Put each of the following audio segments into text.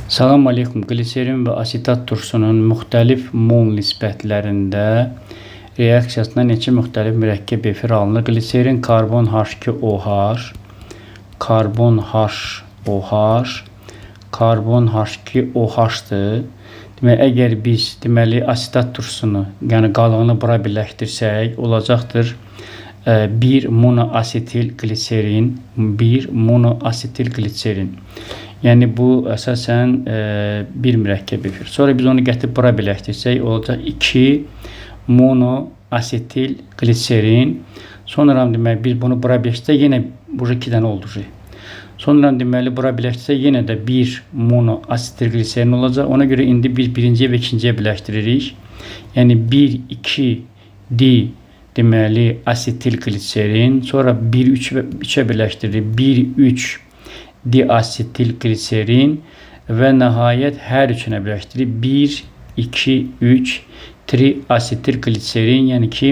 Salam aleykum. Gliserin və asetat turşusunun müxtəlif mol nisbətlərində reaksiyasına neçə müxtəlif mürəkkəb efir alınır? Gliserin karbon H2OH, karbon HOH, karbon H2OH-dır. Deməli, əgər biz asetat turşusunu, yəni qalığını bura birləşdirsək, olacaqdır 1 monoasetil gliserin, 1 monoasetil gliserin. Yəni bu əsasən bir mürəkkəb efir. Sonra biz onu gətirib bura birləşdirsək, olacaq 2 monoasetil gliserin. Sonra deməli biz bunu bura birləşdirsək, yenə bu 2 dənə oldu. Sonra deməli bura birləşdirsək, yenə də 1 monoasetil gliserin olacaq. Ona görə indi biz birinciyə və ikinciyə birləşdiririk. Yəni 1, 2 di deməli asetil gliserin, sonra 1, 3-ə birləşdiririk. 1, 3 diasetil gliserin və nəhayət hər üçünə birləşdirib 1, 2, 3 triasetil gliserin. Yəni ki,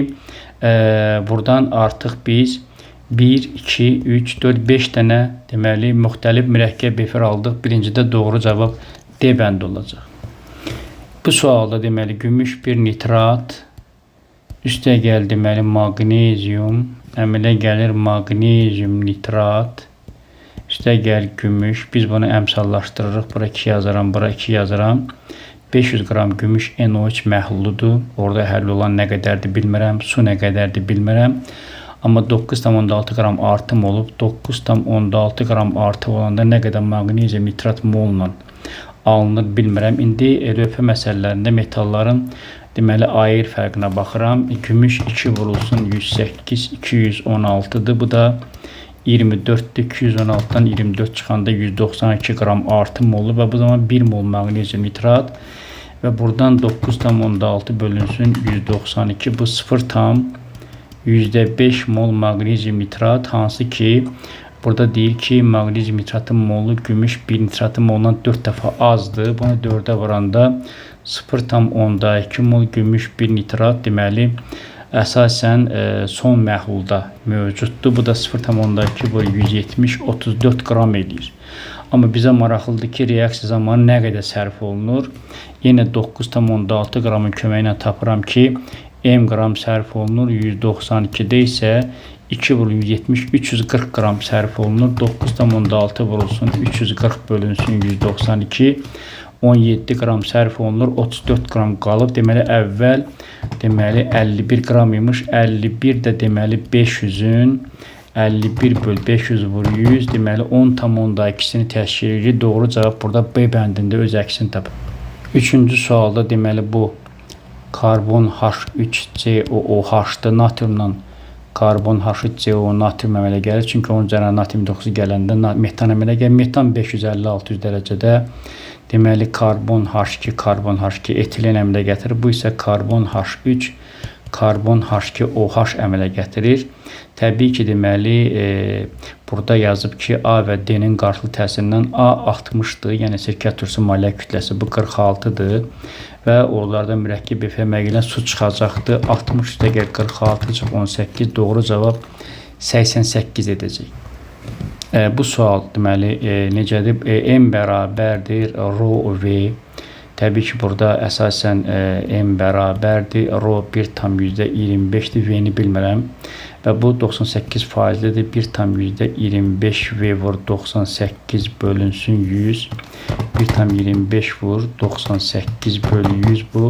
buradan artıq biz 1, 2, 3, 4, 5 dənə deməli müxtəlif mürəkkəb efir aldıq. Birincidə doğru cavab D bəndi olacaq. Bu sualda deməli gümüş bir nitrat, üstə gəl deməli maqnezium, əmələ gəlir maqnezium nitrat, üstə gəl gümüş. Biz bunu əmsallaşdırırıq. Bura 2 yazaram, bura 2 yazaram. 500 qram gümüş NO3 məhluludur. Orada həll olan nə qədərdir bilmirəm, su nə qədərdir bilmirəm. Amma 9,6 qram artım olub. 9,6 qram artım olanda nə qədər maqnezium nitrat molla alınır bilmirəm. İndi lövhə məsələlərində metalların deməli ayır fərqinə baxıram. Gümüş 2 vurulsun 108, 216'dır. Bu da 24'də 216'dan 24 çıxanda 192 qram artım olur və bu zaman 1 mol maqnezium nitrat və buradan 9,6 bölünsün 192, bu 0,5 mol maqnezium nitrat, hansı ki burada deyir ki maqnezium nitratın molu gümüş bir nitratın molundan 4 dəfə azdır. Bunu 4'ə vuranda 0,2 mol gümüş bir nitrat deməli əsasən son məhlulda mövcuddur. Bu da 0,2 bölü 170, 34 qram eləyir. Amma bizə maraqlıdır ki, reaksiya zamanı nə qədər sərf olunur? Yenə 9,6 qramın köməyi ilə tapıram ki, m qram sərf olunur. 192'də isə 2 bölü 170, 340 qram sərf olunur. 9,6 vurulsun, 340 bölünsün 192. 17 qram sərf olunur, 34 qram qalıb. Deməli, əvvəl deməli 51 qram imiş, 51 də deməli 500'ün 51 böl 500 vur 100, deməli 10,2'sini təşkil edir. Doğru cavab burada B bəndində öz əksini tapır. Üçüncü sualda deməli bu karbon H3COOH-dır. Natriumla karbon H3CO natrium əmələ gəlir. Çünki onun üzərinə natrium 9 gələndə metan əmələ gəlir. Metan 550-600 dərəcədə. Deməli karbon H2, karbon H2 etilen əmələ gətirir. Bu isə karbon H3, karbon H2OH əmələ gətirir. Təbii ki, deməli burada yazıb ki, A və D-nin qarşılıqlı təsirindən A 60'dır. Yəni sirkət turşusu molekül kütləsi bu 46'dır və oralardan mürəkkəb efir əmələ su çıxacaqdır. 60 üstə gəl 46 çıx 18, doğru cavab 88 edəcək. Bu sual deməli necədir? M bərabərdir rho V. Təbii ki, burada əsasən M bərabərdir rho 1,25'dir. V-ni bilmirəm və bu 98%'dir. 1,25 V vur 98 bölünsün 100. 1,25 vur 98 bölü 100 bu.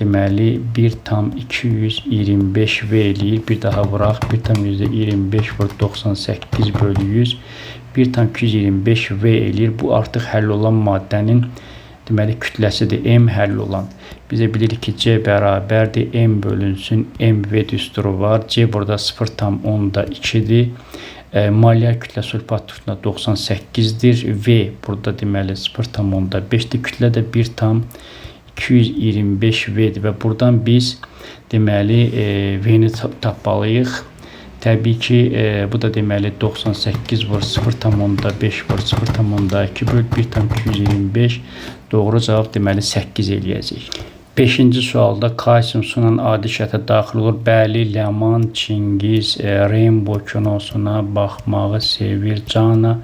Deməli 1,225 V eləyir. Bir daha vuraq. 1,25 vur 98 bölü 100. 1,225 V eləyir. Bu artıq həll olan maddənin deməli kütləsidir. M həll olan. Bizə bilirik ki, C bərabərdir. M bölünsün M V düsturu var. C burada 0,2'dir. Molyar kütlə sulfat turşusunda 98'dir. V burada deməli 0,5'dir. Kütlə də 1,225 V'dir və buradan biz deməli V-ni tapmalıyıq. Təbii ki, bu da deməli 98 vur 0,5 vur 0,2 böl 1,225, doğru cavab deməli 8 eləyəcək. 5-ci sualda kalsium sunan adi şərtə daxil olur. Bəli, Ləman, Çingiz, Rainbow kinosuna baxmağı sevir. Cana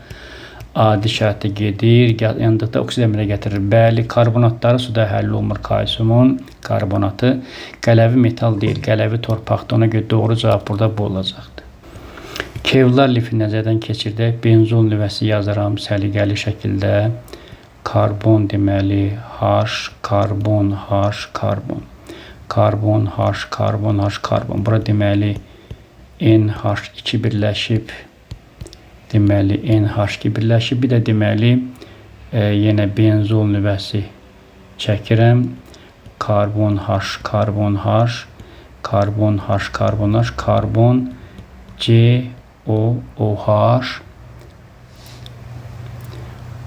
adi şərtdə gedir, yandıqda oksigen əmələ gətirir. Bəli, karbonatları suda həll olunur, kalsiumun karbonatı. Qələvi metal deyil, qələvi torpaqdır. Ona görə doğru cavab burada bu olacaqdır. Kevlar lifi nəzərdən keçirdək. Benzol nüvəsi yazıram səliqəli şəkildə. Karbon deməli H, karbon, H, karbon. Karbon, H, karbon, H, karbon. Bura deməli NH2 birləşib. Deməli NH2 birləşib. Bir də deməli yenə benzol nüvəsi çəkirəm. Karbon H, karbon H, karbon H, karbon H, karbon COOH.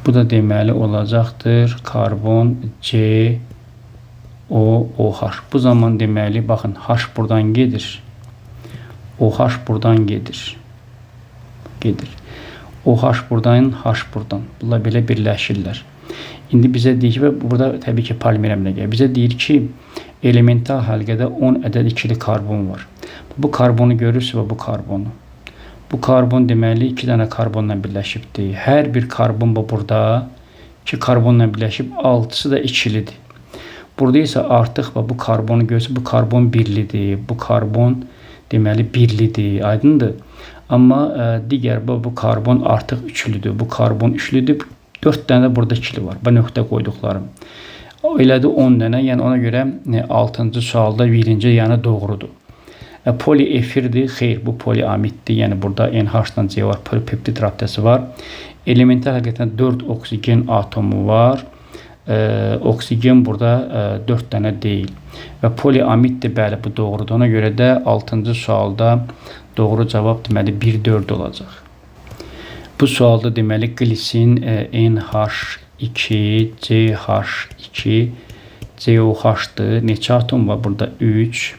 Bu da deməli olacaqdır karbon COOH. Bu zaman deməli baxın H buradan gedir. OH buradan gedir. OH buradan, H buradan. Bunlar belə birləşirlər. İndi bizə deyir ki, burada təbii ki polimer əmlə gəlir. Bizə deyir ki, elemental həlqədə 10 ədəd ikili karbon var. Bu karbonu görürsünüz və bu karbonu. Bu karbon deməli 2 dənə karbonla birləşibdir. Hər bir karbon burada 2 karbonla birləşib, 6'sı da ikilidir. Burada isə artıq bu karbonu görürsünüz, bu karbon birlidir. Bu karbon deməli birlidir, aydındır. Amma digər bu karbon artıq üçlüdür. Bu karbon üçlüdür. 4 dənə də burada ikili var. Bu nöqtə qoyduqlarım. Elədi 10 dənə. Yəni ona görə 6-cı sualda birinci yəni doğrudur. Poliefirdir. Xeyr, bu poliamiddir. Yəni burada NH-dan C var. Polipeptid rabitəsi var. Elemental həqiqətən 4 oksigen atomu var. Oksigen burada 4 dənə deyil. Və poliamiddir, bəli, bu doğrudur. Ona görə də 6-cı sualda doğru cavab deməli 1-4 olacaq. Bu sualda deməli glisin NH2, CH2, COH-dır. Neçə atom var? Burada 3.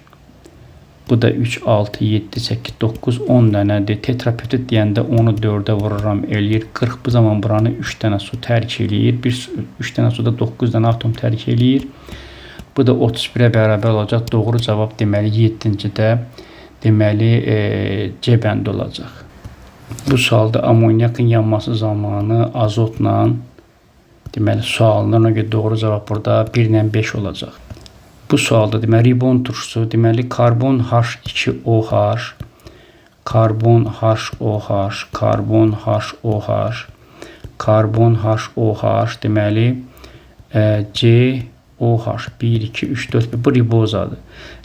Bu da 3, 6, 7, 8, 9, 10 dənədir. Tetrapeptid deyəndə onu 4-ə vururam, eləyir 40. Bu zaman buranı 3 dənə su tərk eləyir. 3 dənə suda 9 dənə atom tərk eləyir. Bu da 31-ə bərabər olacaq. Doğru cavab deməli 7-cidə deməli C bəndi olacaq. Bu sualda amonyakın yanması zamanı azotla deməli su alınır. Ona görə doğru cavab burada 1-lə 5 olacaq. Bu sualda deməli ribon turşusu deməli karbon H2OH, karbon HOH, karbon HOH, karbon HOH deməli COH 1, 2, 3, 4 bu ribozadır.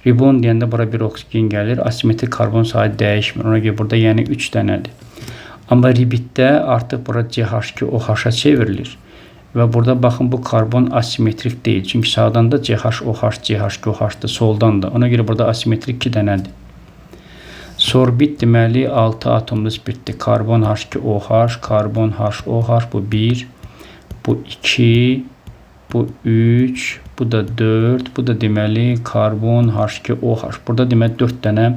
Ribon deyəndə bura bir oksigen gəlir. Asimetrik karbon sayı dəyişmir. Ona görə burada yəni 3 dənədir. Amma ribitdə artıq bura CH2OH-a çevrilir. Və burada baxın bu karbon asimetrik deyil. Çünki sağdan da CHOH, CH2OH-dır, soldan da. Ona görə burada asimetrik 2 dənədir. Sorbit deməli 6 atomlu spirtdir. Karbon H2OH, karbon HOH bu 1, bu 2, bu 3, bu da 4, bu da deməli karbon H2OH. Burada deməli 4 dənə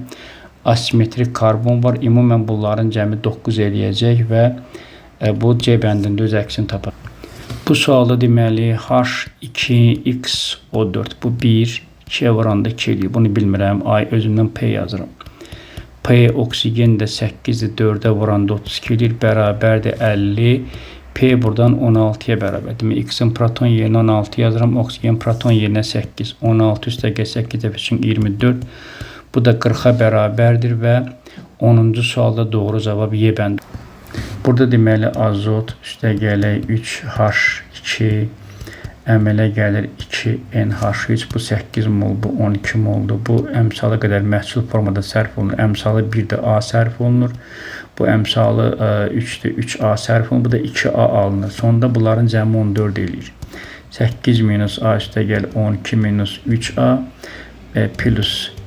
asimetrik karbon var. Ümumən bunların cəmi 9 eləyəcək və bu C bəndində öz əksini tapar. Bu sualda deməli H2XO4 bu 1, 2-yə vuranda 2 eləyir. Bunu bilmirəm. Ay özümdən P yazıram. P oksigen də 8-dir. 4-ə vuranda 32 eləyir. Bərabərdir 50. P buradan 16-ya bərabər. Demək X-in proton yerinə 16 yazıram. Oksigen proton yerinə 8. 16 üstə 8 dəfə üçün 24. Bu da 40-a bərabərdir və 10-cu sualda doğru cavab Y bəndi. Burada deməli azot üstə gəlir 3H2, əmələ gəlir 2NH3, bu 8 mol, bu 12 moldur. Bu əmsalı qədər məhsul formada sərf olunur. Əmsalı 1-də A sərf olunur. Bu əmsalı 3-dür, 3A sərf olunur. Bu da 2A alınır. Sonunda bunların cəmi 14 eləyir. 8 minus A üstə gəlir 12 minus 3A plus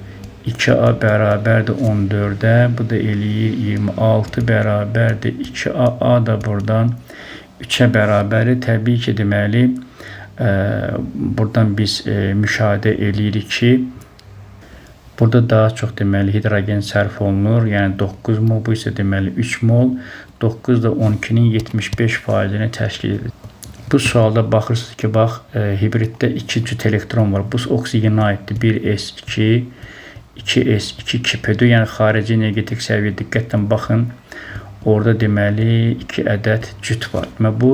2A bərabərdir 14-ə. Bu da eləyir 26 bərabərdir 2A. A da buradan 3-ə bərabərdir. Təbii ki, deməli, buradan biz müşahidə eləyirik ki, burada daha çox deməli hidrogen sərf olunur. Yəni 9 mol, bu isə deməli 3 mol. 9 da 12-nin 75%-ni təşkil edir. Bu sualda baxırsınız ki, bax, hibriddə 2 cüt elektron var. Bu oksigenə aiddir. 1s2, 2s2 kipedir. Yəni xarici energetik səviyyə diqqətlə baxın. Orada deməli 2 ədəd cüt var. Deməli bu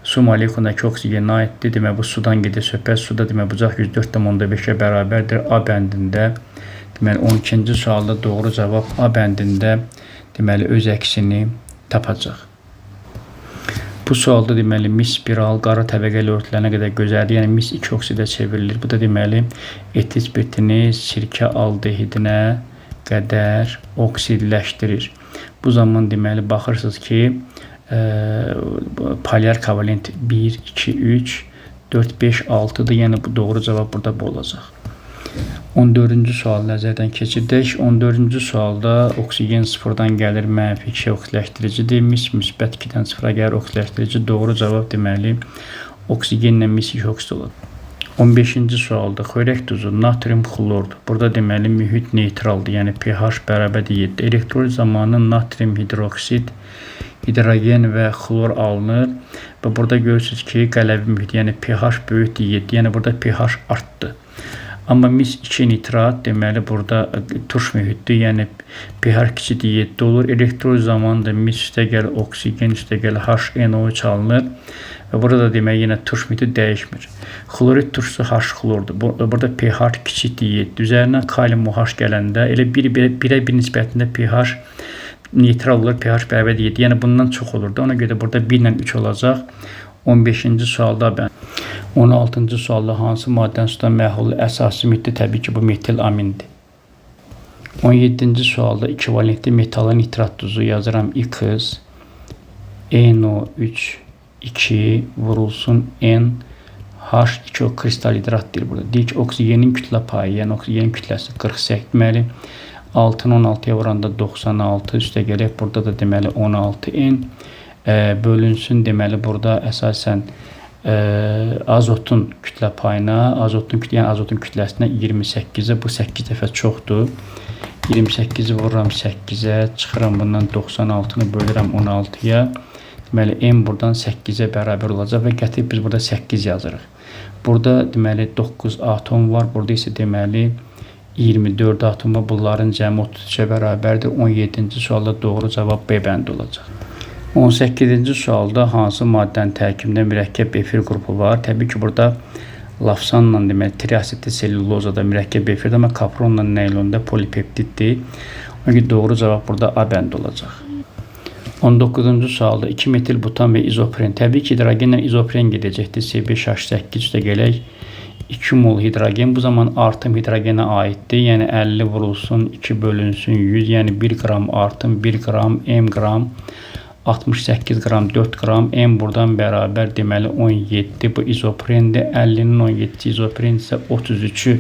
su molekulundakı oksigenə aiddir. Deməli bu sudan gedir söhbət. Suda deməli bucaq 104,5-ə bərabərdir. A bəndində. Deməli 12-ci sualda doğru cavab A bəndində deməli öz əksini tapacaq. Bu sualda deməli mis spiral qara təbəqə ilə örtülənə qədər gözəldir. Yəni mis 2 oksidə çevrilir. Bu da deməli etil spirtini sirkə aldehidinə qədər oksidləşdirir. Bu zaman deməli baxırsınız ki, polyar kovalent 1, 2, 3, 4, 5, 6'dır. Yəni bu doğru cavab burada bu olacaq. 14-cü sual nəzərdən keçirdək. 14-cü sualda oksigen 0-dan gəlir, -2 oksidləşdiricidir. Mis müsbət 2-dən 0-a gəlir, oksidləşdirici. Doğru cavab deməli oksigenlə mis 2 oksid olur. 15-ci sualda xörək duzu natrium xlordur. Burada deməli mühit neytraldır. Yəni pH bərabərdir 7. Elektroliz zamanı natrium hidroksid, hidrogen və xlor alınır. Və burada görürsünüz ki, qələvi mühit, yəni pH böyükdür 7. Yəni burada pH artdı. Amma mis 2 nitrat deməli burada turş mühitdir. Yəni pH kiçikdir 7 olur. Elektroliz zamanı da mis üstə gəlir oksigen, üstə gəlir HNO3 alınır. Və burada deməli yenə turş mühiti dəyişmir. Xlorid turşusu H xlordur. Burada pH kiçikdir 7. Üzərinə kalium OH gələndə elə 1:1 nisbətində pH neytral olur, pH bərabərdir 7. Yəni bundan çox olurdu. Ona görə burada 1 ilə 3 olacaq. 15-ci sualda 16-cı sualda hansı maddənin suda məhv olur? Əsası mühitdə təbii ki bu metil amindir. 17-ci sualda ekvivalentli metalın nitrat duzu yazıram X, NO3 2 vurulsun N H2O kristal hidratdır burada. Deyək ki, oksigenin kütlə payı, yəni oksigenin kütləsi 48 deməli 6-nı 16-ya vuranda 96 üstə gələk. Burada da deməli 16 N bölünsün deməli burada əsasən azotun kütlə payına, yəni azotun kütləsinə 28-ə bu 8 dəfə çoxdur. 28-i vururam 8-ə, çıxıram bundan 96-nı bölürəm 16-ya. Deməli M buradan 8-ə bərabər olacaq və gətirib biz burada 8 yazırıq. Burada deməli 9 atom var. Burada isə deməli 24 atom var. Bunların cəmi 33-ə bərabərdir. 17-ci sualda doğru cavab B bəndi olacaq. 18-ci sualda hansı maddənin tərkibində mürəkkəb efir qrupu var? Təbii ki burada lafsanla deməli triasidli sellulozada mürəkkəb efirdə, amma kapronla naylonda polipeptiddir. Ona görə doğru cavab burada A bəndi olacaq. 19-cu sualda 2 metil butan və izopren. Təbii ki, hidrogenlə izopren gedəcəkdir. C5H8 üstə gələk 2 mol hidrogen. Bu zaman artım hidrogenə aiddir. Yəni 50 vurulsun, 2 bölünsün 100. Yəni 1 qram artım, 1 qram, M qram, 68 qram, 4 qram. M buradan bərabər deməli 17. Bu izoprendir. 50-nin 17 izopren isə 33-ü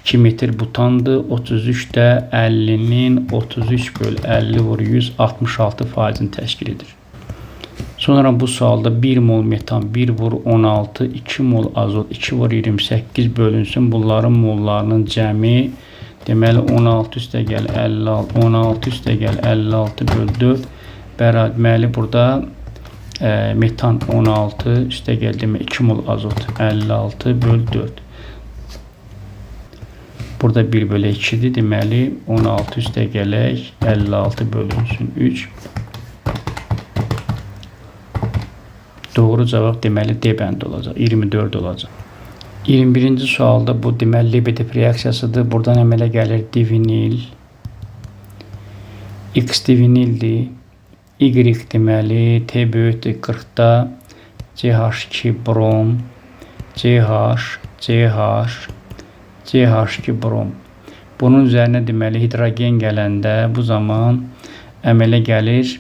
2 metil butandır. 33 də 50-nin 33 böl 50 vur 100 66%-ni təşkil edir. Sonra bu sualda 1 mol metan 1 vur 16, 2 mol azot 2 vur 28 bölünsün. Bunların mollarının cəmi deməli 16 üstə gəl 56, 16 üstə gəl 56 böl 4 bərabər. Deməli burada metan 16 üstə gəl demək 2 mol azot 56 böl 4. Burada 1 bölü 2'dir. Deməli 16 üstə gələk 56 bölünsün 3. Doğru cavab deməli D bəndi olacaq. 24 olacaq. 21-ci sualda bu deməli Lebedev reaksiyasıdır. Buradan əmələ gəlir divinil. X divinildir. Y deməli T böyükdür 40-da. CH2 brom. CH2 brom. Bunun üzərinə deməli hidrogen gələndə bu zaman əmələ gəlir.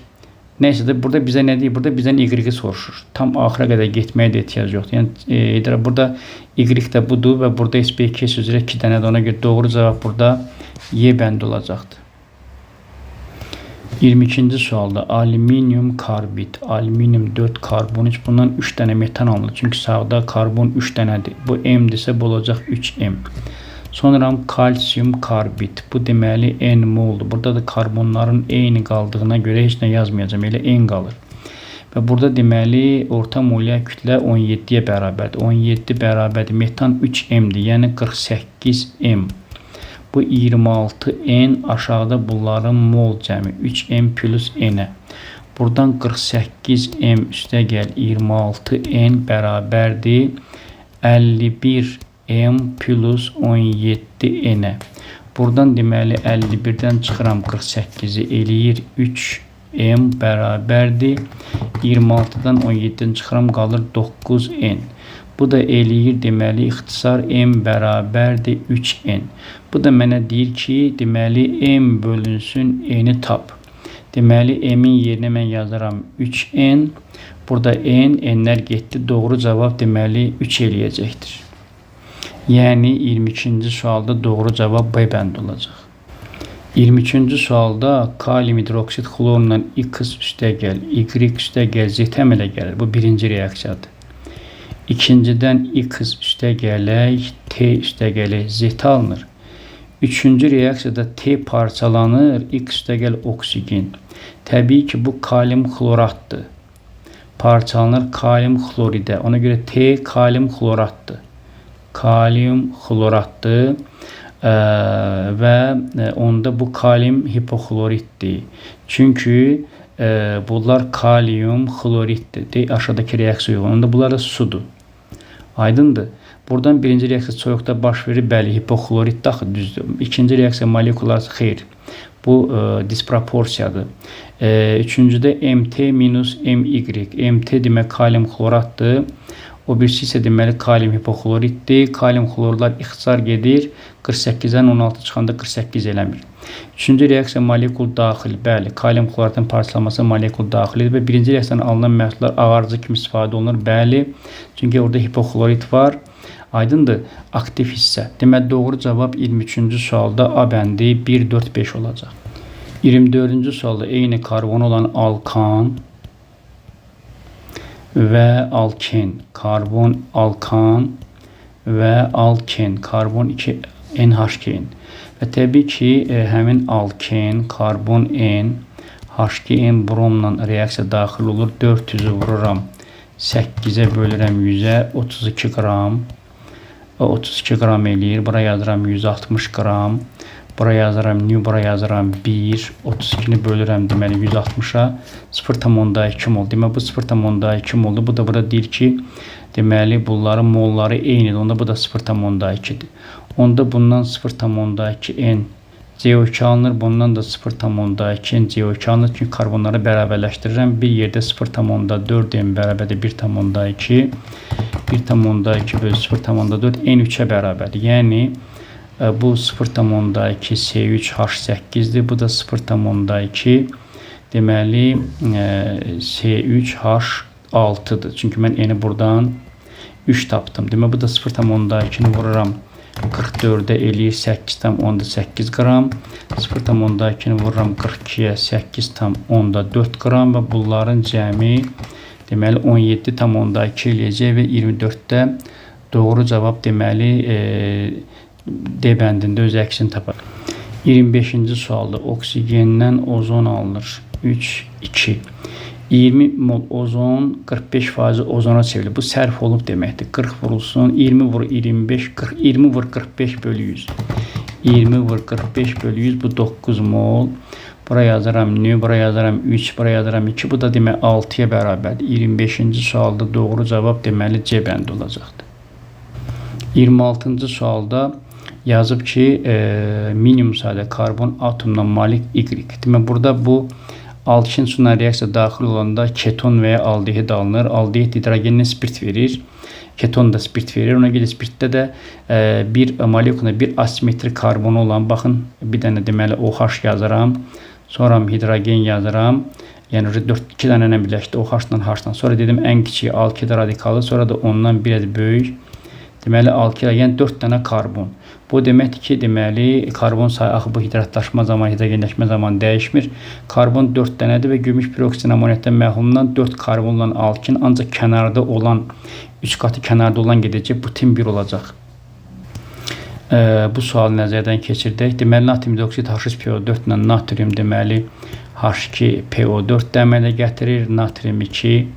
Neysə də burada bizə nə deyir? Burada bizdən Y-i soruşur. Tam axıra qədər getməyə də ehtiyac yoxdur. Yəni burada Y də budur və burada SPK üzrə 2 dənədir. Ona görə doğru cavab burada Y bəndi olacaqdır. 22-ci sualda alüminium karbid, alüminium 4 karbon 3, bundan 3 dənə metan alınır. Çünki sağda karbon 3 dənədir. Bu M-dirsə bu olacaq 3M. Sonra kalsiyum karbid, bu deməli N moldur. Burada da karbonların eyni qaldığına görə heç nə yazmayacağım, elə N qalır. Və burada deməli orta molyar kütlə 17-yə bərabərdir. 17 bərabərdir. Metan 3M-dir, yəni 48M. Bu 26N, aşağıda bunların mol cəmi 3M plus N-ə. Buradan 48M üstə gəl 26N bərabərdir 51M plus 17N-ə. Buradan deməli 51-dən çıxıram 48-i eləyir 3M bərabərdir 26-dan 17-dən çıxıram qalır 9N. Bu da eləyir deməli ixtisar M bərabərdir 3N. Bu da mənə deyir ki, deməli M bölünsün N-i tap. Deməli M-in yerinə mən yazaram 3N. Burada N-lər getdi. Doğru cavab deməli 3 eləyəcəkdir. Yəni 22-ci sualda doğru cavab B bəndi olacaq. 23-cü sualda kalium hidroksid xlorla X üstə gəl, Y üstə gəl, Z əmələ gəlir. Bu birinci reaksiyadır. İkincidən X üstə gələk, T üstə gələk, Z alınır. Üçüncü reaksiyada T parçalanır, X üstə gəl oksigen. Təbii ki, bu kalium xloratdır. Parçalanır kalium xloridə. Ona görə T kalium xloratdır. Kalium xloratdır və onda bu kalium hipoxloritdir. Çünki bunlar kalium xloritdir. Aşağıdakı reaksiya yox. Onda bunlar da sudur. Aydındır. Buradan birinci reaksiya soyuqda baş verir. Bəli, hipoxlorit daxil düzdür. İkinci reaksiya molekulyası xeyr. Bu disproporsiyadır. Üçüncüdə MT minus MY. MT demək kalium xloratdır. O birisi isə deməli kalium hipoxloritdir. Kalium xlorlar ixtisar gedir. 48-dən 16 çıxanda 48 eləmir. Üçüncü reaksiya molekul daxil. Bəli, kalium xloratın parçalanması molekul daxilidir və birinci reaksiyadan alınan məhsullar ağarıcı kimi istifadə olunur. Bəli, çünki orada hipoxlorit var. Aydındır, aktiv hissə. Deməli, doğru cavab 23-cü sualda A bəndi 1, 4, 5 olacaq. 24-cü sualda eyni karbon olan alkan və alken, karbon alkan və alken, karbon 2 NH2N. Və təbii ki, həmin alken, karbon N, H2N bromla reaksiya daxil olur. 400-ü vururam 8-ə bölürəm 100-ə, 32 qram. 32 qram eləyir. Bura yazıram 160 qram. Bura yazıram nü, bura yazıram 1. 32-ni bölürəm deməli 160-a. 0,2 mol. Deməli bu 0,2 moldur. Bu da burada deyir ki, deməli bunların molları eynidir. Onda bu da 0,2-dir. Onda bundan 0,2 N CO2 alınır. Bundan da 0,2 N CO2 alınır. Çünki karbonları bərabərləşdirirəm. Bir yerdə 0,4 N bərabərdir 1,2. 1,2 bölü 0,4 N3-ə bərabərdir. Yəni bu 0,2 C3H8-dir. Bu da 0,2 deməli C3H6-dır. Çünki mən N-i buradan 3 tapdım. Deməli bu da 0,2-ni vururam 44-ə eləyir 8,8 qram. 0,2-ni vururam 42-yə 8,4 qram və bunların cəmi deməli 17,2 eləyəcək və 24-də doğru cavab deməli D bəndində öz əksini tapar. 25-ci sualda oksigendən ozon alınır. 3, 2. 20 mol ozon 45% ozona çevrilir. Bu sərf olub deməkdir. 40 vurulsun. 20 vur 25, 40, 20 vur 45 bölü 100. 20 vur 45 bölü 100 bu 9 mol. Bura yazaram nü, bura yazaram 3, bura yazaram 2. Bu da demək 6-ya bərabərdir. 25-ci sualda doğru cavab deməli C bəndi olacaqdır. 26-cı sualda yazıb ki, minimum sayda karbon atomuna malik Y. Demək burada bu alkin suyla reaksiya daxil olanda keton və ya aldehid alınır. Aldehid hidrogenlə spirt verir. Keton da spirt verir. Ona görə spirtdə də bir molekulda bir asimetrik karbonu olan, baxın, bir dənə deməli OH yazaram. Sonra hidrogen yazıram. Yəni 2 dənə ilə birləşdi. OH-dan H-dan. Sonra dedim ən kiçik alkil radikalı. Sonra da ondan biraz böyük. Deməli alkil, yəni 4 dənə karbon. Bu deməkdir ki, deməli karbon sayı axı bu hidratlaşma zamanı, hidrogenləşmə zamanı dəyişmir. Karbon 4 dənədir və gümüş peroksid amoniakdan məhvumdan 4 karbonla alkin, ancaq kənarda olan 3 qatı kənarda olan gedəcək, butin 1 olacaq. Bu sualı nəzərdən keçirdək. Deməli natrium dioksid H3PO4 ilə natrium deməli H2PO4 əmələ gətirir, natrium 2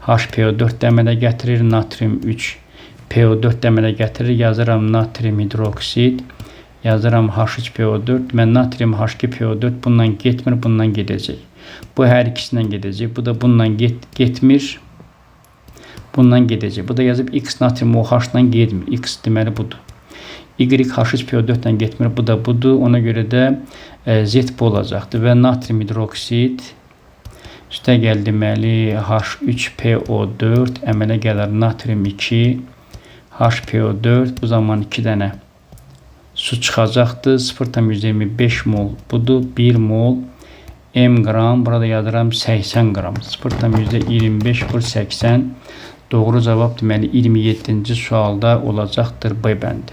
HPO4 əmələ gətirir, natrium 3 PO4 əmələ gətirir. Yazıram natrium hidroksid, yazıram H3PO4. Mən natrium H2PO4 bundan getmir, bundan gedəcək. Bu hər ikisindən gedəcək. Bu da bundan getmir. Bundan gedəcək. Bu da yazıb X natrium OH-dan getmir. X deməli budur. Y H3PO4-dən getmir. Bu da budur. Ona görə də Z bu olacaqdır. Və natrium hidroksid üstə gəl deməli H3PO4 əmələ gələr natrium 2 HPO4. Bu zaman 2 dənə su çıxacaqdır. 0,25 mol budur. 1 mol M qram. Burada yazıram 80 qram. 0,25 vur 80. Doğru cavab deməli 27-ci sualda olacaqdır B bəndi.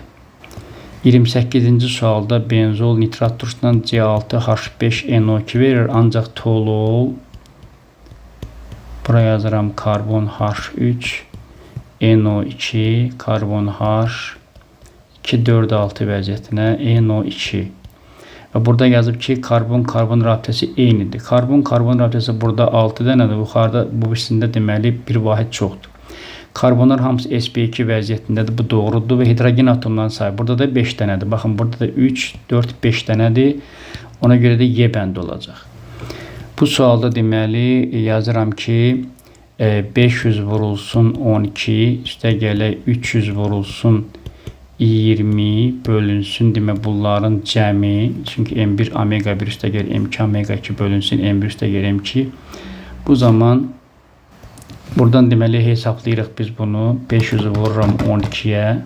28-ci sualda benzol nitrat turşusundan C6H5NO2 verir. Ancaq toluol buraya yazıram karbon H3 NO2 karbon H 2,4,6 vəziyyətinə NO2 və burada yazıb ki karbon-karbon rabitəsi eynidir. Karbon-karbon rabitəsi burada 6 dənədir. Yuxarıda bu birisində deməli bir vahid çoxdur. Karbonlar hamısı sp2 vəziyyətindədir. Bu doğrudur və hidrogen atomlarının sayı burada da 5 dənədir. Baxın burada da 3, 4, 5 dənədir. Ona görə də Y bəndi olacaq. Bu sualda deməli yazıram ki 500 vurulsun 12 üstə gələk 300 vurulsun 20 bölünsün demə bunların cəmi. Çünki M1 omega 1 üstə gəlir M2 omega 2 bölünsün M1 üstə gəlir M2. Bu zaman buradan deməli hesablayırıq biz bunu. 500 vururam 12-yə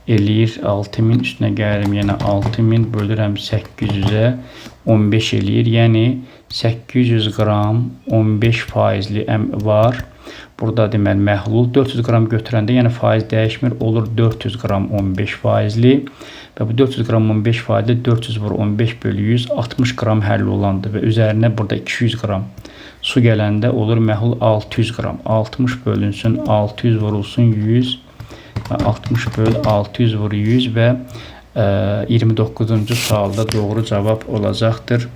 eləyir 6000 üstünə gəlirim yenə 6000 bölürəm 800-ə 15 eləyir. Yəni 800 qram 15% var. Burada deməli məhlul 400 qram götürəndə yəni faiz dəyişmir olur 400 qram 15% və bu 400 qram 15% 400 vur 15 bölü 100 60 qram həll olandır və üzərinə burada 200 qram su gələndə olur məhlul 600 qram 60 bölünsün 600 vurulsun 100 60 böl 600 vur 100 və 29-cu sualda doğru cavab olacaqdır.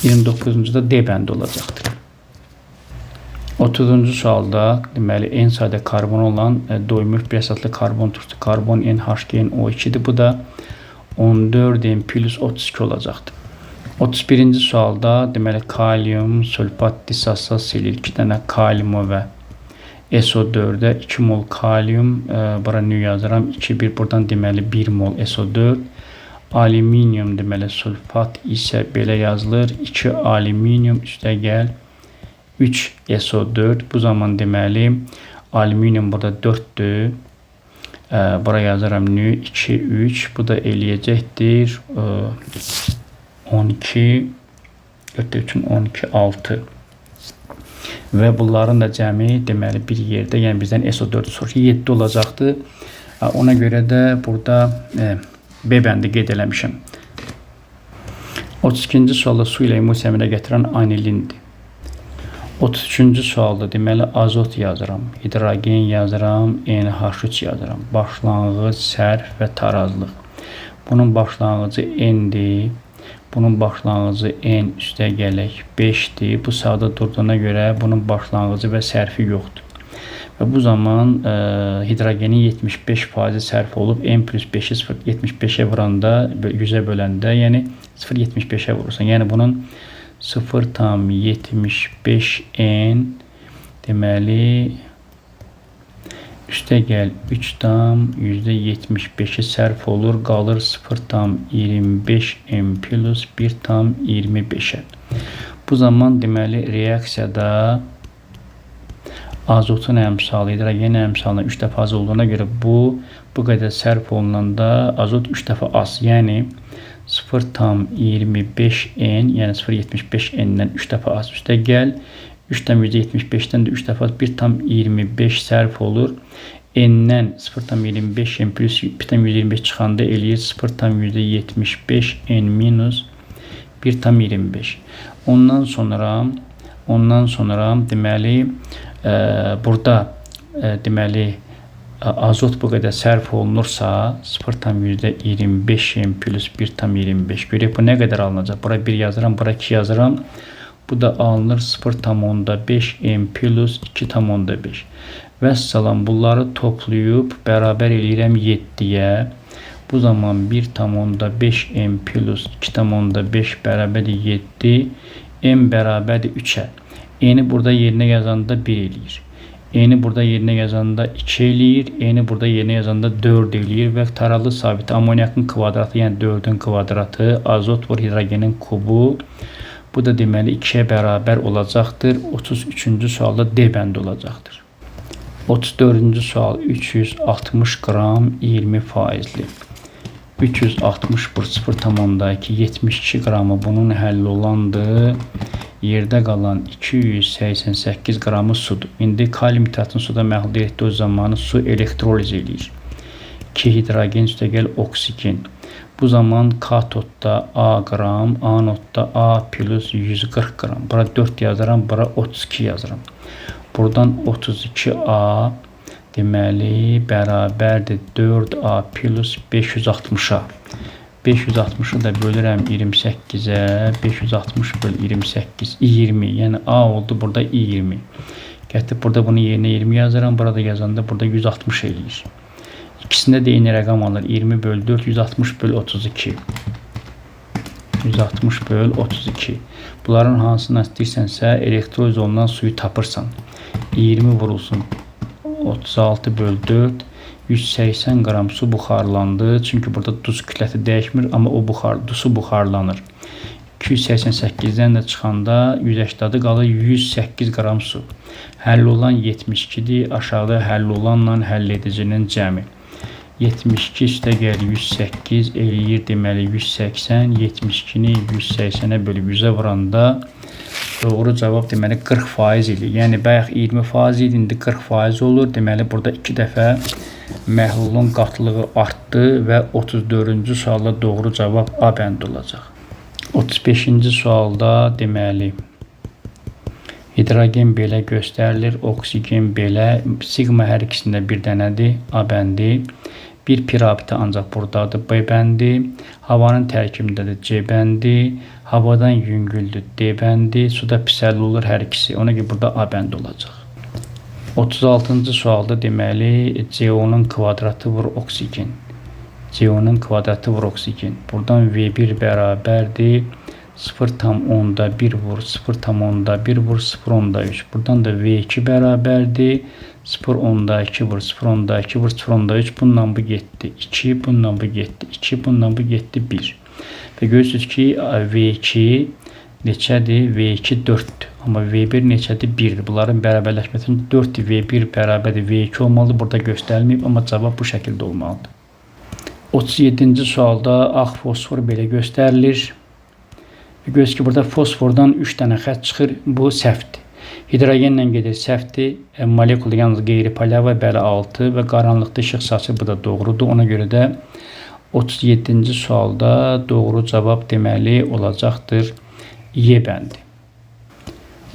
29-cu da D bəndi olacaqdır. 30-cu sualda deməli en sadə karbon olan doymur bir əsaslı karbon turşusu karbon NHGNO2-dir. Bu da 14N plus 32 olacaqdır. 31-ci sualda deməli kalium sulfat disassosiya 2 dənə kaliumu və SO4-də 2 mol kalium bura nü yazıram 2-1 buradan deməli 1 mol SO4 alüminium deməli sulfat isə belə yazılır 2 alüminium üstə gəl 3 SO4 bu zaman deməli alüminium burada 4'dür. Bura yazıram nü 2 3 bu da eləyəcəkdir 12 4 üçün 12 6 və bunların da cəmi deməli bir yerdə yəni bizdən SO4 soruşur 7 olacaqdır. Ona görə də burada B bəndi qeyd eləmişəm. 32-ci sualda su ilə emulsiya əmələ gətirən anilindir. 33-cü sualda deməli azot yazıram, hidrogen yazıram, NH3 yazıram. Başlanğıc, sərf və tarazlıq. Bunun başlanğıcı N'dir. Bunun başlanğıcı N üstə gələk 5'dir. Bu sağda durduğuna görə bunun başlanğıcı və sərfi yoxdur. Və bu zaman hidrogenin 75% sərf olub N plus 5'i 0,75'e vuranda 100'e böləndə yəni 0,75'e vurursan. Yəni bunun 0,75 N deməli üstə gəl 3,75'i sərf olur qalır 0,25 N plus 1,25'e. Bu zaman deməli reaksiyada azotun əmsalı hidrogenin əmsalına 3 dəfə az olduğuna görə bu qədər sərf olunanda azot 3 dəfə az. Yəni 0,25 N yəni 0,75 N'dən 3 dəfə az üstə gəl 3,75'dən də 3 dəfə az 1,25 sərf olur. N'dən 0,25 N plus 1,25 çıxanda eləyir 0,75 N minus 1,25. Ondan sonra deməli burada deməli azot bu qədər sərf olunursa 0,25 N plus 1,25 görək bu nə qədər alınacaq. Bura 1 yazıram, bura 2 yazıram. Bu da alınır 0,5 N plus 2,5. Vəssalam bunları toplayıb bərabər eləyirəm 7'yə. Bu zaman 1,5 m plus 2,5 bərabərdir 7. M bərabərdir 3'ə. N'ni burada yerine yazanda 1 eləyir. N'ni burada yerine yazanda 2 eləyir. N'ni burada yerine yazanda 4 eləyir. Və taralı sabit amonyakın kvadratı, yəni 4'ün kvadratı, azot və hidrogenin kubu. Bu da deməli 2'ye bərabər olacaqdır. 33-cü sualda D bəndi olacaqdır. 34-cü sual 360 qram 20%li. 360 bölü 0,2 72 qramı bunun həlli olandır. Yerdə qalan 288 qramı sudur. İndi kalium nitratını suda məhlul etdiyi zamanı su elektroliz eləyir. 2 hidrogen üstəgəl oksigen. Bu zaman katodda A qram, anodda A plus 140 qram. Bura 4 yazıram, bura 32 yazıram. Buradan 32A deməli bərabərdir 4A plus 560'a. 560'ı da bölürəm 28'e. 560 bölü 28 20. Yəni A oldu burada 20. Gətirib burada bunu yerine 20 yazıram. Burada yazanda burada 160 eləyir. İkisində də eyni rəqam alır. 20 bölü 4 160 bölü 32. 160 bölü 32. Bunların hansını istəyirsənsə elektroliz olunan suyu tapırsan. 20 vurulsun 36 bölü 4 180 qram su buxarlandı. Çünki burada duz kütləsi dəyişmir, amma o su buxarlanır. 288'den də çıxanda 180 qalır 108 qram su. Həll olan 72'dir. Aşağıda həll olanla həll edicinin cəmi. 72 üstəgəl 108 eləyir deməli 180. 72'ni 180'ə bölüb 100'ə vuranda doğru cavab deməli 40% idi. Yəni bayaq 20% idi, indi 40% olur. Deməli burada 2 dəfə məhlulun qatlığı artdı və 34-cü sualda doğru cavab A bəndi olacaq. 35-ci sualda deməli hidrogen belə göstərilir, oksigen belə, sigma hər ikisində bir dənədir, A bəndi. Bir pirabiti ancaq buradadır, B bəndi. Havanın tərkibindədir, C bəndi. Havadan yüngüldür, D bəndi. Suda pisəlli olur hər ikisi. Ona görə burada A bəndi olacaq. 36-cı sualda deməli CO-nun kvadratı vur oksigen. CO-nun kvadratı vur oksigen. Buradan V1 bərabərdir 0,1 vur 0,1 vur 0,3. Buradan da V2 bərabərdir 0,2 vur 0,2 vur 0,3. Bundan bu getdi 2, bundan bu getdi 2, bundan bu getdi 1. Və görürsünüz ki V2 neçədir? V2 4'dür. Amma V1 neçədir? 1'dir. Bunların bərabərləşməsi 4'dür. V1 bərabərdir V2 olmalıdır. Burada göstərilməyib, amma cavab bu şəkildə olmalıdır. 37-ci sualda ağ fosfor belə göstərilir. Görürsünüz ki burada fosfordan 3 dənə xətt çıxır. Bu səhvdir. Hidrogenlə gedir səhvdir. Molekul yalnız qeyri-polar və bəli 6 və qaranlıqda işıq saçır. Bu da doğrudur. Ona görə də 37-ci sualda doğru cavab deməli olacaqdır Y bəndi.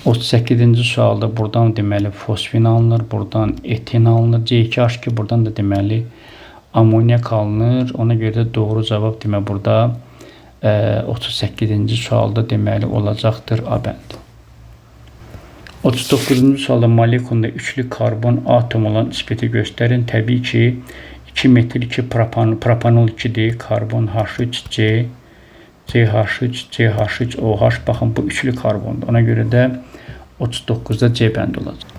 38-ci sualda buradan deməli fosfin alınır, buradan etin alınır, C2H2 buradan da deməli amonyak alınır. Ona görə də doğru cavab deməli burada 38-ci sualda deməli olacaqdır A bəndi. 39-cu sualda molekulunda üçlü karbon atom olan ispeti göstərin. Təbii ki 2 metil 2 propanol 2'dir. Karbon H3C, CH3, CH3, OH. Baxın bu üçlü karbondur. Ona görə də 39'da C bəndi olacaq.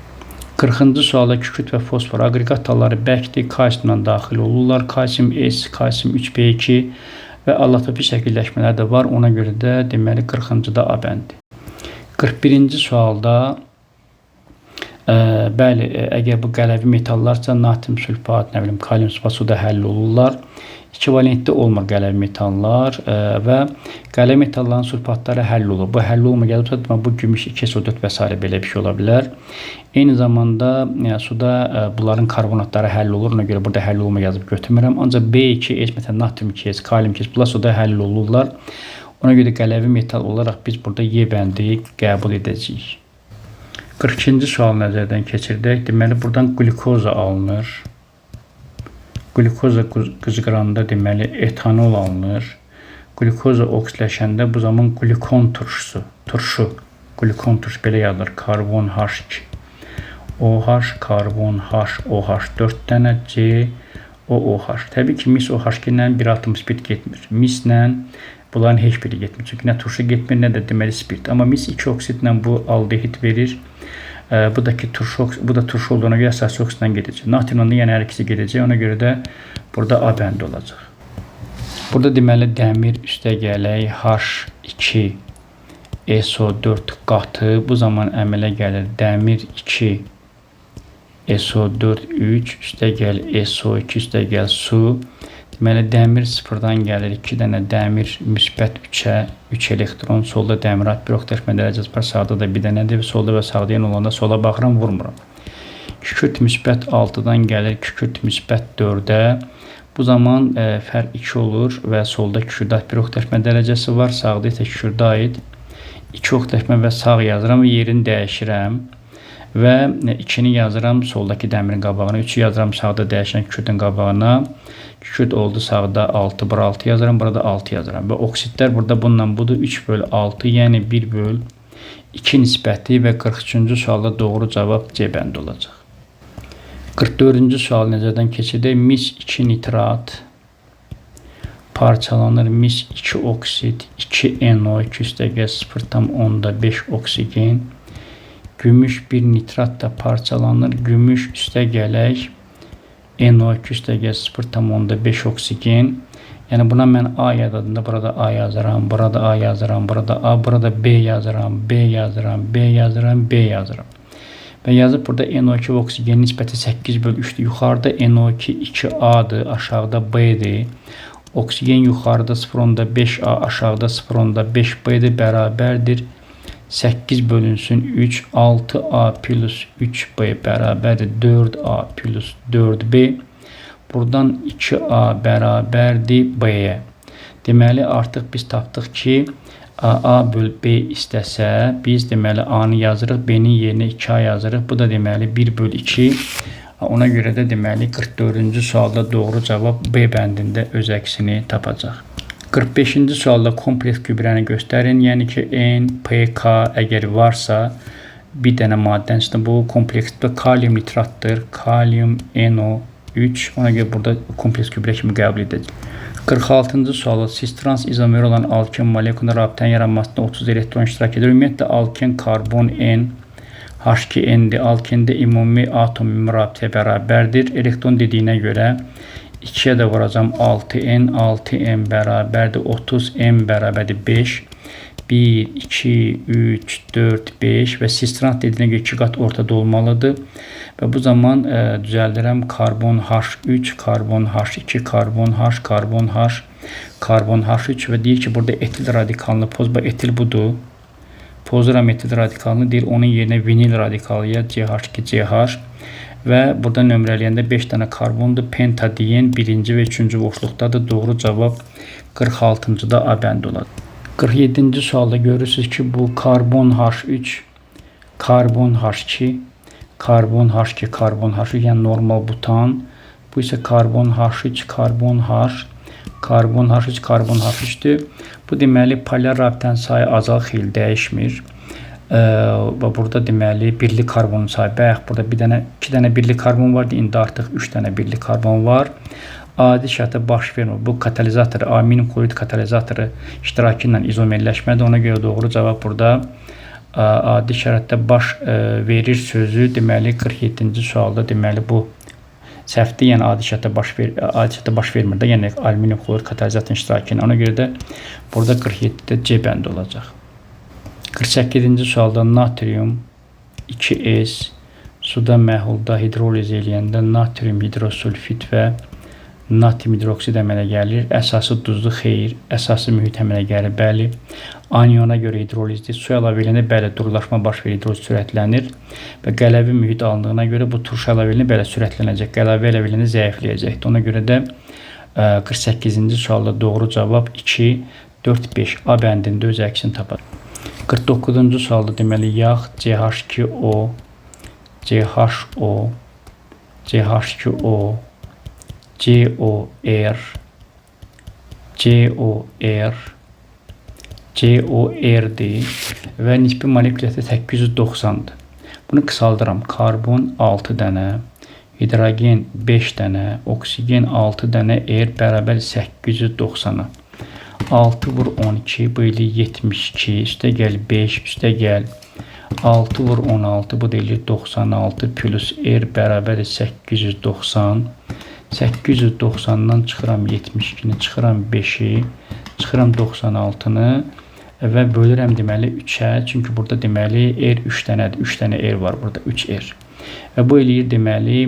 40-cı sualda kükürt və fosfor aqreqat halları bərkdir. Kalsiumdan daxil olurlar. Kalsium S, kalsium 3B2 və allotropi şəkilləşmələr də var. Ona görə də deməli 40-cıda A bəndi. 41-ci sualda bəli, əgər bu qələvi metallarsa natrium sülfat, nə bilim, kalium sülfat suda həll olurlar. İkivalentli olmur qələvi metallar və qələvi metalların sülfatları həll olur. Bu həll olmayacaqsa bu gümüş 2SO4 və s. belə bir şey ola bilər. Eyni zamanda suda bunların karbonatları həll olur. Ona görə burada həll olma yazıb götürmürəm. Ancaq B2S, məsələn natrium 2S, kalium 2S bunlar suda həll olurlar. Ona görə qələvi metal olaraq biz burada Y bəndi qəbul edəcəyik. 42-ci sual nəzərdən keçirdək. Deməli buradan glukoza alınır. Glukoza qızğıranda deməli etanol alınır. Glukoza oksiləşəndə bu zaman glukon turşu, glukon turşu belə yazılır. Karbon H2, OH, karbon H, OH 4 dənə, C, OH. Təbii ki, mis OH-dən bir atom spirt getmir. Mislə bunların heç biri getmir. Çünki nə turşu getmir, nə də deməli spirt. Amma mis 2 oksidlə bu aldehid verir. Bu da turşu olduğuna görə əsas oksidlə gedəcək. Natriumla da yəni hər ikisi gedəcək. Ona görə də burada A bəndi olacaq. Burada deməli dəmir üstəgələk H2 SO4 qatı. Bu zaman əmələ gəlir dəmir 2 SO4 3 üstəgəl SO2 üstəgəl su. Deməli dəmir sıfırdan gəlir. 2 dənə dəmir müsbət 3-ə 3 elektron. Solda dəmir at 1 oxtaşma dərəcəsi var. Sağda da bir dənədir. Solda və sağda yəni olanda sola baxıram, vurmuram. Kükürt müsbət 6-dan gəlir. Kükürt müsbət 4-ə. Bu zaman fərq 2 olur və solda kükürdə 1 oxtaşma dərəcəsi var. Sağda isə kükürdə aid 2 oxtaşma və sağ yazıram və yerini dəyişirəm. Və 2-ni yazıram soldakı dəmirin qabağına, 3-ü yazıram sağda dəyişən kükürdün qabağına. Kükürd oldu sağda 6, bura 6 yazıram, burada 6 yazıram. Və oksidlər burada bununla budur 3/6, yəni 1/2 nisbəti və 43-cü sualda doğru cavab C bəndi olacaq. 44-cü sual nəzərdən keçirdək. Mis 2 nitrat parçalanır. Mis 2 oksid 2 NO2 üstəgəl 0,5 oksigen. Gümüş 1 nitrat da parçalanır. Gümüş üstəgələk NO2 üstəgəl 0,5 oksigen. Yəni buna mən A yadadında burada A yazıram, burada A yazıram, burada A, burada B yazıram, B yazıram, B yazıram, B yazıram. Və yazıb burada NO2 və oksigen nisbəti 8/3-dür. Yuxarıda NO2 2A'dır, aşağıda B'dir. Oksigen yuxarıda 0,5A, aşağıda 0,5B'dir, bərabərdir. 8 bölünsün 3, 6A plus 3B bərabərdir 4A plus 4B. Buradan 2A bərabərdir B-yə. Deməli, artıq biz tapdıq ki, A böl B istəsə, biz deməli A-nı yazırıq, B-nin yerinə 2A yazırıq. Bu da deməli 1/2. Ona görə də deməli 44-cü sualda doğru cavab B bəndində öz əksini tapacaq. 45-ci sualda kompleks kübrəni göstərin. Yəni ki, N, P, K əgər varsa, bir dənə maddənin bu kompleksdə kalium nitratdır. Kalium NO3. Ona görə burada kompleks kübrə kimi qəbul edəcək. 46-cı sualda cis-trans izomer olan alken molekulun rabitənin yaranmasında 30 elektron iştirak edir. Ümumiyyətlə, alken karbon N, H2N-dir. Alkende ümumi atom rabitəyə bərabərdir. Elektron dediyinə görə 2-yə də vuracam 6N, 6N bərabərdir 30, N bərabərdir 5. 1, 2, 3, 4, 5 və cis-trans dediyinə görə 2 qat ortada olmalıdır. Və bu zaman düzəldirəm karbon H3, karbon H2, karbon H, karbon H, karbon H3 və deyir ki, burada etil radikalını pozba, etil budur. Pozuram etil radikalını deyir, onun yerinə vinil radikalıya CH2, CH. Və burada nömrələyəndə 5 dənə karbondur. Pentadiyen 1-ci və 3-cü boşluqdadır. Doğru cavab 46-cıda A bəndi olacaq. 47-ci sualda görürsünüz ki, bu karbon H3, karbon H2, karbon H2, karbon H3, yəni normal butan. Bu isə karbon H3, karbon H, karbon H3, karbon H3'dür. Bu deməli polyar rabitənin sayı azal xeyli dəyişmir. Və burada deməli birlik karbonun sayı bayaq burada 2 dənə birlik karbon vardı, indi artıq 3 dənə birlik karbon var. Adi şərtdə baş vermir. Bu katalizatoru, aminin klorid katalizatoru iştirakı ilə izomerləşmədir. Ona görə doğru cavab burada adi şərtdə baş verir sözü deməli 47-ci sualda deməli bu səhvdir. Yəni adi şərtdə baş vermir də. Yəni alüminium klorid katalizatorun iştirakı ilə. Ona görə də burada 47-də C bəndi olacaq. 48-ci sualda natrium 2S suda məhlulda hidroliz eləyəndə natrium hidrosulfit və natrium hidroksid əmələ gəlir. Əsası duzlu xeyir, əsası mühit əmələ gəlir, bəli. Aniona görə hidrolizdir. Su əlavə eləyəndə bəli durullaşma baş verir, hidroliz sürətlənir və qələvi mühit alındığına görə bu turşu əlavə eləyəndə bəli sürətlənəcək. Qələvi əlavə eləyəndə zəifləyəcəkdir. Ona görə də 48-ci sualda doğru cavab 2, 4, 5 A bəndində öz əksini tapar. 49-cu sualda deməli yağ CH2O, CHO, CH2O, COR, COR, COR'dir və nisbi molekulyəti 890'dır. Bunu qısaldıram. Karbon 6 dənə, hidrogen 5 dənə, oksigen 6 dənə, R bərabər 890-a. 6 vur 12, bu ilə 72, üstə gəl 5, üstə gəl 6 vur 16, bu da ilə 96 plus R bərabər 890. 890-dan çıxıram 72-ni, çıxıram 5-i, çıxıram 96-nı və bölürəm deməli 3-ə. Çünki burada deməli R 3 dənədir. 3 dənə R var burada, 3R. Və bu eləyir deməli,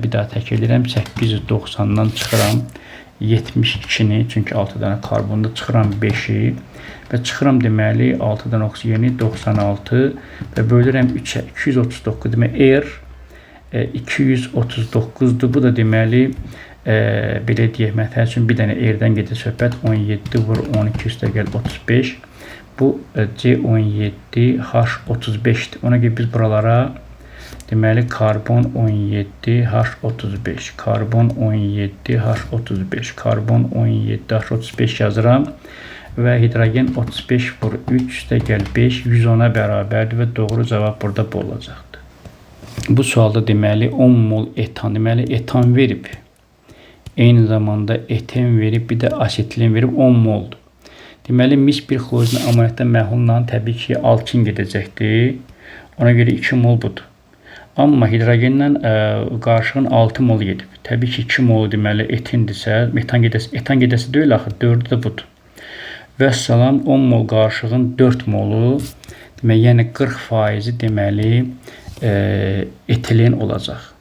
bir daha təkrar edirəm, 890-dan çıxıram 72-ni, çünki 6 dənə karbonda, çıxıram 5-i və çıxıram deməli 6 dənə oksigeni 96 və bölürəm 3-ə, 239 deməli R 239-dur. Bu da deməli belə deyək, məsəl üçün bir dənə R-dən gedir söhbət, 17 vur 12 üstə gəl 35. Bu C17 H35-dir. Ona görə biz buralara deməli karbon 17 H35, karbon 17 H35, karbon 17 H35 yazıram və hidrogen 35 vur 3 üstə gəl 5 110-a bərabərdir və doğru cavab burada bu olacaqdır. Bu sualda deməli 10 mol etan, deməli etan verib, eyni zamanda eten verib, bir də asetilin verib 10 moldur. Deməli mis 1 xloriden amoniakdan məhlulla təbii ki alkin gedəcəkdir. Ona görə 2 mol budur. Amma hidrogenlə qarışığın 6 mol gedib. Təbii ki 2 mol deməli etindirsə, etan gedəsi deyil axı, 4-ü də budur. Vəssalam 10 mol qarışığın 4 molu, deməli yəni 40% deməli etilen olacaq.